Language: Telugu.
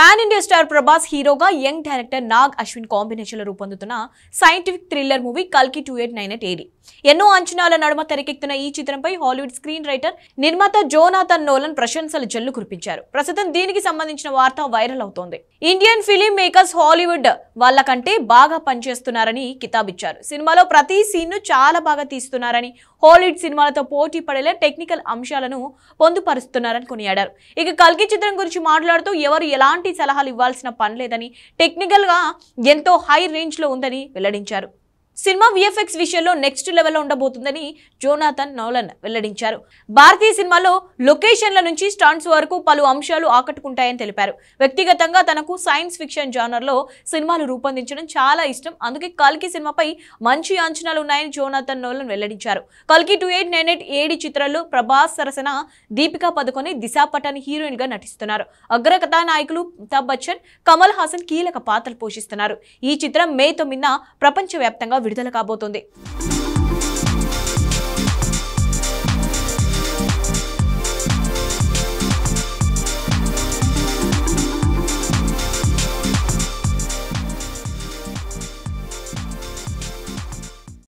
పాన్ ఇండియా స్టార్ ప్రభాస్ హీరోగా young director Nag Ashwin combination లో రూపొందుతున్న సైంటిఫిక్ థ్రిల్లర్ మూవీ కల్కి 2898 ఎన్నో అంచనాల నడుమ తెరకెక్కుతున్న ఈ చిత్రంపై హాలీవుడ్ స్క్రీన్ రైటర్ నిర్మాత జోనాథన్ నోలన్ ప్రశంసల జల్లు కురిపించారు. ప్రస్తుతం దీనికి సంబంధించిన వార్త వైరల్ అవుతోంది. ఇండియన్ ఫిలిం మేకర్స్ హాలీవుడ్ వాళ్ళకంటే బాగా పనిచేస్తున్నారని కితాబిచ్చారు. సినిమాలో ప్రతి సీన్ ను చాలా బాగా తీస్తున్నారని, హాలీవుడ్ సినిమాలతో పోటీ పడేలా టెక్నికల్ అంశాలను పొందుపరుస్తున్నారని కొనియాడారు. ఇక కల్కి చిత్రం గురించి మాట్లాడుతూ ఎవరు ఎలాంటి సలహాలు ఇవ్వాల్సిన పని లేదని, టెక్నికల్ గా ఎంతో హై రేంజ్ లో ఉందని వెల్లడించారు. సినిమా విఎఫ్ఎక్స్ విషయంలో నెక్స్ట్ లెవెల్లో ఉండబోతుందని జోనాథన్ నోలన్ వెల్లడించారు. భారతీయ సినిమాలో లొకేషన్ల నుంచి స్టంట్స్ వరకు పలు అంశాలు ఆకట్టుకుంటాయని తెలిపారు. వ్యక్తిగతంగా తనకు సైన్స్ ఫిక్షన్ జానర్లో సినిమాలు రూపొందించడం చాలా ఇష్టం, అందుకే కల్కి సినిమాపై మంచి అంచనాలు ఉన్నాయని జోనాథన్ నోలన్ వెల్లడించారు. కల్కి 2898 చిత్రంలో ప్రభాస్ సరసన దీపికా పదుకొనే, దిశా పటాని హీరోయిన్ గా నటిస్తున్నారు. అగ్ర కథానాయకులు అమితాబ్ బచ్చన్, కమల్ హాసన్ కీలక పాత్రలు పోషిస్తున్నారు. ఈ చిత్రం మే 9న ప్రపంచవ్యాప్తంగా విడుదల కాబోతోంది.